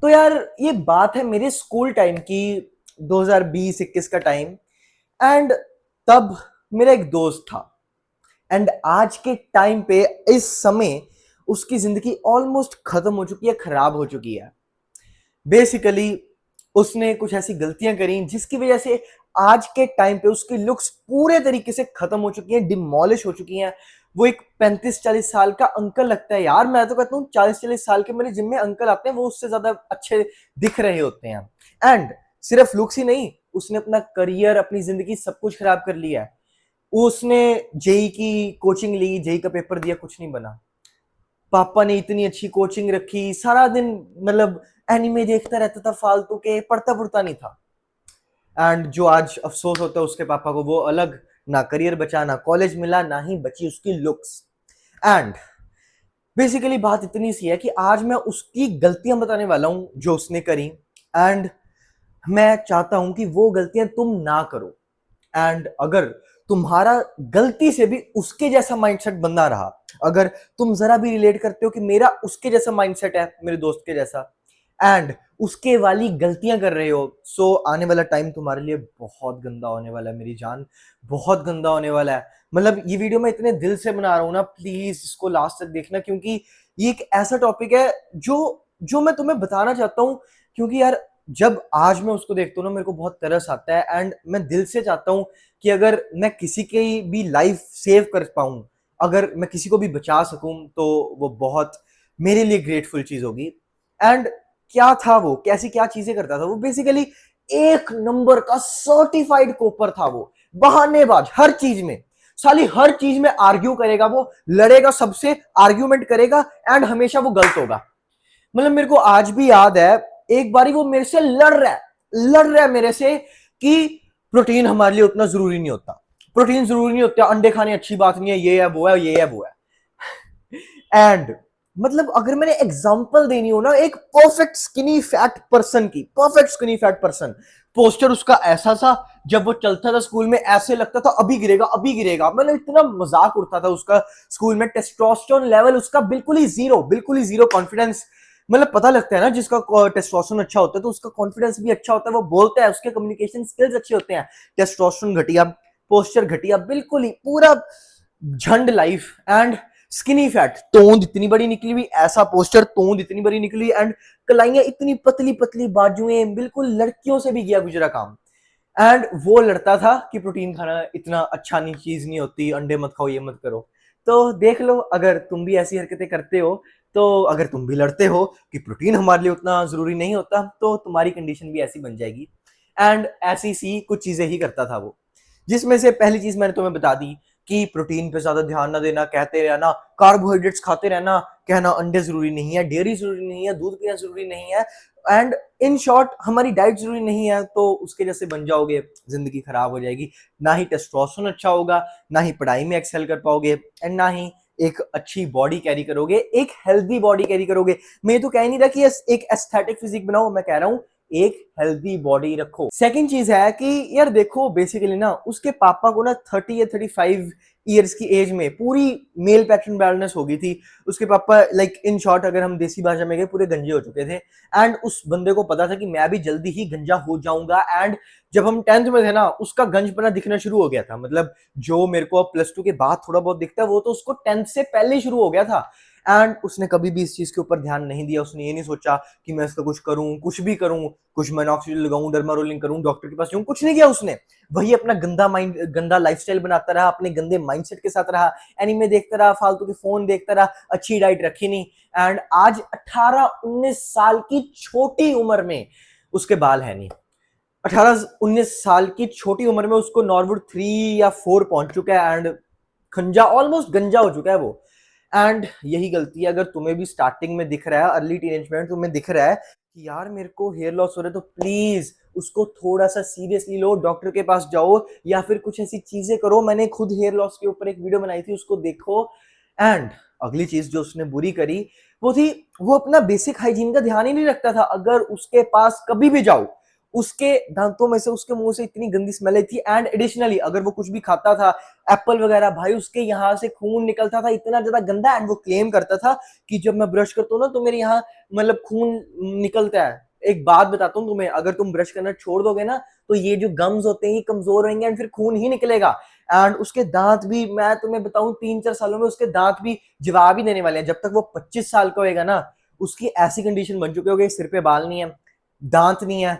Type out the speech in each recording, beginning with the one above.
तो यार ये बात है मेरे स्कूल टाइम की, 2020-21 का टाइम। एंड तब मेरा एक दोस्त था। एंड आज के टाइम पे इस समय उसकी जिंदगी ऑलमोस्ट खत्म हो चुकी है, खराब हो चुकी है। बेसिकली उसने कुछ ऐसी गलतियां करी जिसकी वजह से आज के टाइम पे उसकी लुक्स पूरे तरीके से खत्म हो चुकी हैं, डिमोलिश हो चुकी हैं। वो एक 35-40 साल का अंकल लगता है यार। मैं तो कहता हूँ 40-40 साल के मेरे जिम में अंकल आते हैं, वो उससे ज्यादा अच्छे दिख रहे होते हैं। एंड सिर्फ लुक्स ही नहीं, उसने अपना करियर, अपनी जिंदगी सब कुछ खराब कर लिया है। उसने जेई की कोचिंग ली, जेई का पेपर दिया, कुछ नहीं बना। पापा ने इतनी अच्छी कोचिंग रखी, सारा दिन मतलब एनिमे देखता रहता था फालतू के, पढ़ता पढ़ता नहीं था। एंड जो आज अफसोस होता है उसके पापा को, वो अलग, ना करियर बचा, ना कॉलेज मिला, ना ही बची उसकी लुक्स। एंड बेसिकली बात इतनी सी है कि आज मैं उसकी गलतियां बताने वाला हूं जो उसने करी। एंड मैं चाहता हूं कि वो गलतियां तुम ना करो। एंड अगर तुम्हारा गलती से भी उसके जैसा माइंडसेट बंदा रहा, अगर तुम जरा भी रिलेट करते हो कि मेरा उसके जैसा माइंडसेट है, मेरे दोस्त के जैसा, एंड उसके वाली गलतियां कर रहे हो, सो आने वाला टाइम तुम्हारे लिए बहुत गंदा होने वाला है मेरी जान, बहुत गंदा होने वाला है। मतलब ये वीडियो मैं इतने दिल से बना रहा हूं ना, प्लीज इसको लास्ट तक देखना, क्योंकि ये एक ऐसा टॉपिक है जो जो मैं तुम्हें बताना चाहता हूं। क्योंकि यार जब आज मैं उसको देखता हूँ ना, मेरे को बहुत तरस आता है। एंड मैं दिल से चाहता हूँ कि अगर मैं किसी की भी लाइफ सेव कर पाऊं, अगर मैं किसी को भी बचा सकूं, तो वो बहुत मेरे लिए ग्रेटफुल चीज होगी। एंड क्या था वो, कैसी क्या चीजें करता था वो, बेसिकली एक नंबर का सर्टिफाइड कोपर था वो। बहानेबाज हर चीज में, साली हर चीज में आर्ग्यू करेगा, वो लड़ेगा सबसे, आर्ग्यूमेंट करेगा, एंड हमेशा वो गलत होगा। मतलब मेरे को आज भी याद है, एक बारी वो मेरे से लड़ रहा है मेरे से कि प्रोटीन हमारे लिए उतना जरूरी नहीं होता, प्रोटीन जरूरी नहीं होता, अंडे खाने अच्छी बात नहीं है, ये है वो है, ये है वो है। एंड मतलब अगर मैंने एग्जांपल देनी हो ना, एक परफेक्ट स्किनी फैट पर्सन की, perfect skinny fat person, poster उसका ऐसा था, जब वो चलता था स्कूल में ऐसे लगता था अभी गिरेगा अभी गिरेगा। मतलब इतना मजाक उड़ता था उसका स्कूल में। टेस्टोस्टेरोन लेवल उसका बिल्कुल ही जीरो, बिल्कुल ही जीरो। कॉन्फिडेंस, मतलब पता लगता है ना जिसका टेस्टोस्टेरोन अच्छा होता है तो उसका कॉन्फिडेंस भी अच्छा होता है, वो बोलता है, उसके कम्युनिकेशन स्किल्स अच्छे होते हैं। टेस्टोस्टेरोन घटिया, पोस्टर घटिया, बिल्कुल ही पूरा झंड लाइफ। एंड स्किनी फैट, तोंद इतनी बड़ी निकली हुई, ऐसा पोस्टर, तोंद इतनी बड़ी निकली, एंड कलाइयां इतनी पतली पतली, बाजुएं, बिल्कुल लड़कियों से भी गया गुजरा काम। एंड वो लड़ता था कि प्रोटीन खाना इतना अच्छा नहीं, चीज नहीं होती, अंडे मत खाओ, ये मत करो। तो देख लो, अगर तुम भी ऐसी हरकतें करते हो, तो अगर तुम भी लड़ते हो कि प्रोटीन हमारे लिए उतना जरूरी नहीं होता, तो तुम्हारी कंडीशन भी ऐसी बन जाएगी। एंड ऐसी सी कुछ चीजें ही करता था वो, जिसमें से पहली चीज मैंने तुम्हें बता दी कि प्रोटीन पे ज्यादा ध्यान ना देना, कहते रहना कार्बोहाइड्रेट्स खाते रहना, कहना अंडे जरूरी नहीं है, डेयरी जरूरी नहीं है, दूध पीना जरूरी नहीं है, एंड इन शॉर्ट हमारी डाइट जरूरी नहीं है, तो उसके जैसे बन जाओगे, जिंदगी खराब हो जाएगी। ना ही टेस्टोस्टेरोन अच्छा होगा, ना ही पढ़ाई में एक्सेल कर पाओगे, एंड ना ही एक अच्छी बॉडी कैरी करोगे, एक हेल्दी बॉडी कैरी करोगे। मैं तो कह नहीं रहा कि एक एस्थेटिक फिजिक बनाओ, मैं कह रहा हूं एक हेल्दी बॉडी रखो। सेकंड चीज है कि यार देखो, बेसिकली ना उसके पापा को ना 30 या 35 ईयर्स की एज में पूरी मेल पैटर्न बैलेंस हो गई थी। उसके पापा लाइक इन शॉर्ट, अगर हम देसी भाषा में गए, पूरे गंजे हो चुके थे। एंड उस बंदे को पता था कि मैं भी जल्दी ही गंजा हो जाऊंगा। एंड जब हम 10th में थे ना, उसका गंजपना दिखना शुरू हो गया था। मतलब जो मेरे को अब +2 के बाद थोड़ा बहुत दिखता है, वो तो उसको 10th से पहले ही शुरू हो गया था। एंड उसने कभी भी इस चीज के ऊपर ध्यान नहीं दिया। उसने ये नहीं सोचा कि मैं इसका कुछ करूं, कुछ भी करूं, कुछ मोनोक्सिडिल लगाऊं, डर्मा रोलिंग करूं, डॉक्टर के पास जाऊं, कुछ नहीं किया उसने। वही अपना गंदा माइंड, गंदा लाइफस्टाइल बनाता रहा, अपने गंदे माइंडसेट के साथ रहा, एनिमे देखता रहा, फालतू के फोन देखता रहा, अच्छी डाइट रखी नहीं। एंड आज 18-19 साल की छोटी उम्र में उसके बाल है नहीं। 18-19 साल की छोटी उम्र में उसको नॉर्वुड 3 या 4 पहुंच चुका है, एंड खंजा, ऑलमोस्ट गंजा हो चुका है वो। एंड यही गलती है, अगर तुम्हें भी स्टार्टिंग में दिख रहा है, अर्ली टीनेज में तुम्हें दिख रहा है कि यार मेरे को हेयर लॉस हो रहा है, तो प्लीज उसको थोड़ा सा सीरियसली लो, डॉक्टर के पास जाओ, या फिर कुछ ऐसी चीजें करो। मैंने खुद हेयर लॉस के ऊपर एक वीडियो बनाई थी, उसको देखो। एंड अगली चीज जो उसने बुरी करी, वो थी वो अपना बेसिक हाइजीन का ध्यान ही नहीं रखता था। अगर उसके पास कभी भी जाओ, उसके दांतों में से, उसके मुंह से इतनी गंदी स्मेल आई थी। एंड एडिशनली अगर वो कुछ भी खाता था, एप्पल वगैरह, भाई उसके यहाँ से खून निकलता था इतना ज्यादा गंदा। एंड वो क्लेम करता था कि जब मैं ब्रश करता हूँ ना तो मेरे यहाँ मतलब खून निकलता है। एक बात बताता हूँ तुम्हें, अगर तुम ब्रश करना छोड़ दोगे ना तो ये जो गम्स होते हैं ये कमजोर होंगे एंड फिर खून ही निकलेगा। एंड उसके दांत भी, मैं तुम्हें बताऊं, 3-4 सालों में उसके दांत भी जवाब ही देने वाले हैं। जब तक वो 25 साल का होएगा ना, उसकी ऐसी कंडीशन बन चुकी होगी, सिर पे बाल नहीं है, दांत नहीं है,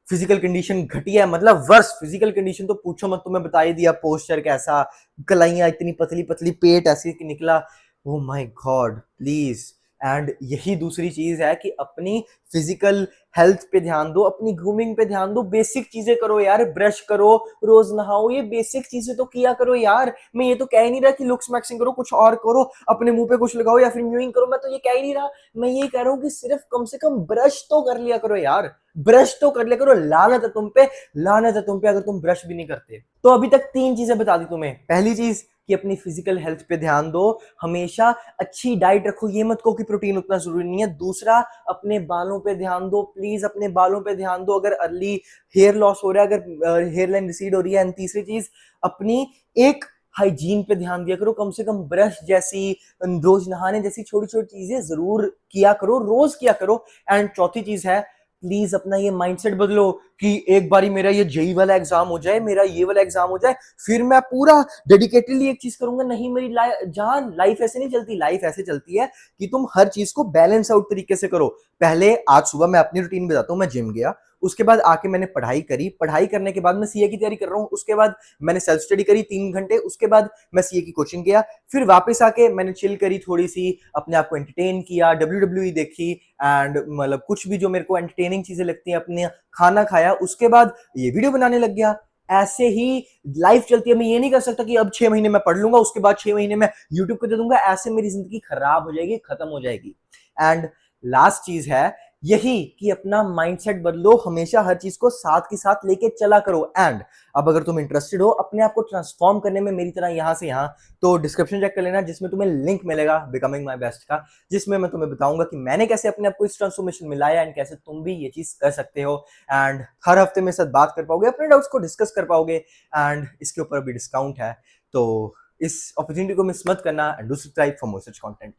फिजिकल कंडीशन घटिया है, मतलब वर्ष फिजिकल कंडीशन तो पूछो मत। तुम्हें बता ही दिया पोस्चर कैसा, कलाइयां इतनी पतली पतली, पेट ऐसे निकला। Oh my God please. And यही दूसरी चीज है कि अपनी फिजिकल हेल्थ पे ध्यान दो, अपनी ग्रूमिंग पे ध्यान दो, बेसिक चीजें करो यार, ब्रश करो, रोज नहाओ, ये बेसिक चीजें तो किया करो यार। मैं ये तो कह ही नहीं रहा कि लुक्स मैक्सिंग करो, कुछ और करो, अपने मुंह पे कुछ लगाओ या फिर म्यूइंग करो, मैं तो ये कह ही नहीं रहा। मैं ये कह रहा हूँ कि सिर्फ कम से कम ब्रश तो कर लिया करो यार, ब्रश तो कर लिया करो। लानत है तुम पे, लानत है तुम पे अगर तुम ब्रश भी नहीं करते। तो अभी तक 3 चीजें बता दी तुम्हें। पहली चीज कि अपनी फिजिकल हेल्थ पे ध्यान दो, हमेशा अच्छी डाइट रखो, ये मत कहो कि प्रोटीन उतना जरूरी नहीं है। दूसरा, अपने बालों पे ध्यान दो, प्लीज अपने बालों पे ध्यान दो अगर अर्ली हेयर लॉस हो रहा है, अगर हेयर लाइन रिसीड हो रही है। एंड तीसरी चीज, अपनी एक हाइजीन पे ध्यान दिया करो, कम से कम ब्रश जैसी, रोज नहाने जैसी छोटी छोटी चीजें जरूर किया करो, रोज किया करो। एंड चौथी चीज है, प्लीज अपना ये माइंडसेट बदलो कि एक बारी मेरा ये जेई वाला एग्जाम हो जाए, मेरा ये वाला एग्जाम हो जाए, फिर मैं पूरा डेडिकेटेडली एक चीज करूंगा। नहीं, मेरी जान, लाइफ ऐसे नहीं चलती। लाइफ ऐसे चलती है कि तुम हर चीज को बैलेंस आउट तरीके से करो। पहले आज सुबह मैं अपनी रूटीन बताता हूँ, मैं जिम गया, उसके बाद आके मैंने पढ़ाई करी, पढ़ाई करने के बाद मैं सीए की तैयारी कर रहा हूँ, उसके बाद मैंने सेल्फ स्टडी करी 3 घंटे, उसके बाद मैं सीए की कोचिंग गया, फिर वापस आके मैंने चिल करी थोड़ी सी, अपने आप को एंटरटेन किया, डब्ल्यू देखी, एंड मतलब कुछ भी जो मेरे को एंटरटेनिंग चीजें लगती हैं, अपने खाना खाया, उसके बाद ये वीडियो बनाने लग गया। ऐसे ही लाइफ चलती है। मैं ये नहीं कर सकता कि अब 6 महीने मैं पढ़ लूंगा, उसके बाद 6 महीने मैं यूट्यूब को दे दूंगा, ऐसे मेरी जिंदगी खराब हो जाएगी, खत्म हो जाएगी। एंड लास्ट चीज है यही कि अपना माइंडसेट बदलो, हमेशा हर चीज को साथ के साथ लेके चला करो। एंड अब अगर तुम इंटरेस्टेड हो अपने आप को ट्रांसफॉर्म करने में मेरी तरह यहां से यहां, तो डिस्क्रिप्शन चेक कर लेना, जिसमें तुम्हें लिंक मिलेगा बिकमिंग माई बेस्ट का, जिसमें मैं तुम्हें बताऊंगा कि मैंने कैसे अपने आप को इस ट्रांसफॉर्मेशन में लाया एंड कैसे तुम भी ये चीज कर सकते हो। एंड हर हफ्ते मेरे साथ बात कर पाओगे, अपने डाउट्स को डिस्कस कर पाओगे। एंड इसके ऊपर भी डिस्काउंट है, तो इस अपॉर्चुनिटी को मिस मत करना। And do subscribe for more such content.